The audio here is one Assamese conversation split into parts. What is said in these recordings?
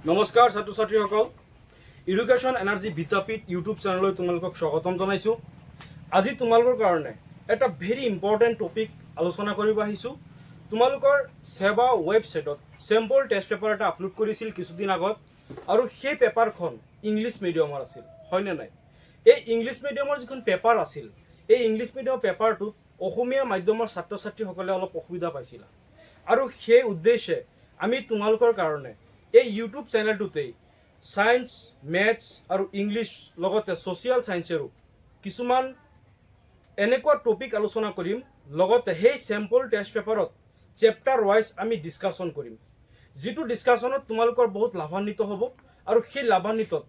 নমস্কাৰ ছাত্ৰ ছাত্ৰীসকল, এডুকেশ্যন এনাৰ্জি বিদ্যাপীঠ ইউটিউব চেনেললৈ তোমালোকক স্বাগতম জনাইছোঁ। আজি তোমালোকৰ কাৰণে এটা ভেৰি ইম্পৰ্টেণ্ট টপিক আলোচনা কৰিব আহিছোঁ। তোমালোকৰ সেৱা ৱেবছাইটত চেম্পল টেষ্ট পেপাৰ এটা আপলোড কৰিছিল কিছুদিন আগত, আৰু সেই পেপাৰখন ইংলিছ মিডিয়ামৰ আছিল, হয়নে নাই? এই ইংলিছ মিডিয়ামৰ যিখন পেপাৰ আছিল, এই ইংলিছ মিডিয়ামৰ পেপাৰটোত অসমীয়া মাধ্যমৰ ছাত্ৰ ছাত্ৰীসকলে অলপ অসুবিধা পাইছিল, আৰু সেই উদ্দেশ্যে আমি তোমালোকৰ কাৰণে এই ইউটিউব চেনেলটোতেই সায়েন্স, মেথছ আৰু ইংলিছ লগতে ছ'চিয়েল সায়েন্সৰো কিছুমান এনেকুৱা টপিক আলোচনা কৰিম। লগতে সেই চেম্পল টেষ্ট পেপাৰত চেপ্টাৰ ৱাইজ আমি ডিছকাশ্যন কৰিম, যিটো ডিছকাশ্যনত তোমালোকৰ বহুত লাভান্বিত হ'ব। আৰু সেই লাভান্বিতত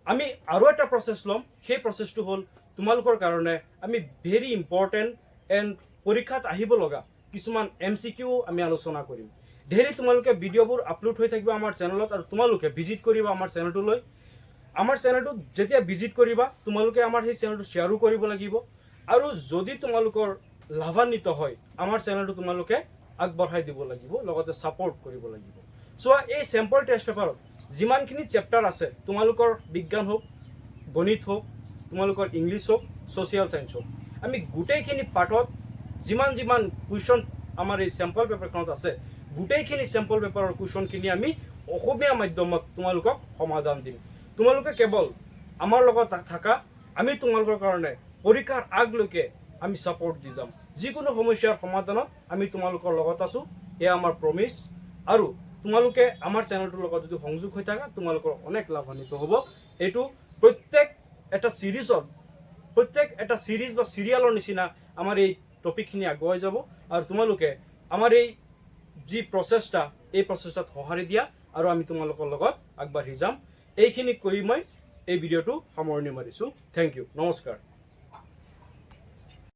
আমি আৰু এটা প্ৰচেছ ল'ম। সেই প্ৰচেছটো হ'ল তোমালোকৰ কাৰণে আমি ভেৰি ইম্পৰ্টেণ্ট এণ্ড পৰীক্ষাত আহিব লগা কিছুমান MCQ আমি আলোচনা কৰিম। ধেৰি তোমালোকে ভিডিঅ'বোৰ আপলোড হৈ থাকিব আমাৰ চেনেলত, আৰু তোমালোকে ভিজিট কৰিবা আমাৰ চেনেলটোলৈ। আমাৰ চেনেলটোত যেতিয়া ভিজিট কৰিবা তোমালোকে আমাৰ সেই চেনেলটো শ্বেয়াৰো কৰিব লাগিব, আৰু যদি তোমালোকৰ লাভান্বিত হয় আমাৰ চেনেলটো তোমালোকে আগবঢ়াই দিব লাগিব, লগতে ছাপোৰ্ট কৰিব লাগিব। চোৱা, এই চেম্পল টেষ্ট পেপাৰত যিমানখিনি চেপ্টাৰ আছে, তোমালোকৰ বিজ্ঞান হওক, গণিত হওক, তোমালোকৰ ইংলিছ হওক, ছ'চিয়েল ছায়েন্স হওক, আমি গোটেইখিনি পাৰ্টত যিমান কুৱেশ্যন আমাৰ এই চেম্পল পেপাৰখনত আছে, গোটেইখিনি চেম্পল পেপাৰৰ কুৱেশ্যনখিনি আমি অসমীয়া মাধ্যমত তোমালোকক সমাধান দিম। তোমালোকে কেৱল আমাৰ লগত থাকা, আমি তোমালোকৰ কাৰণে পৰীক্ষাৰ আগলৈকে আমি ছাপোৰ্ট দি যাম। যিকোনো সমস্যাৰ সমাধানত আমি তোমালোকৰ লগত আছোঁ, এয়া আমাৰ প্ৰমিছ। আৰু তোমালোকে আমাৰ চেনেলটোৰ লগত যদি সংযোগ হৈ থাকা, তোমালোকৰ অনেক লাভান্বিত হ'ব। এইটো প্ৰত্যেক এটা ছিৰিজ বা চিৰিয়েলৰ নিচিনা আমাৰ এই টপিকখিনি আগুৱাই যাব, আৰু তোমালোকে আমাৰ এই যি প্ৰচেষ্টা, এই প্ৰচেষ্টাত সঁহাৰি দিয়া, আৰু আমি তোমালোকৰ লগত আগবাঢ়ি যাম। এইখিনি কৈ মই এই ভিডিঅ'টো সামৰণি মাৰিছোঁ। থেংক ইউ, নমস্কাৰ।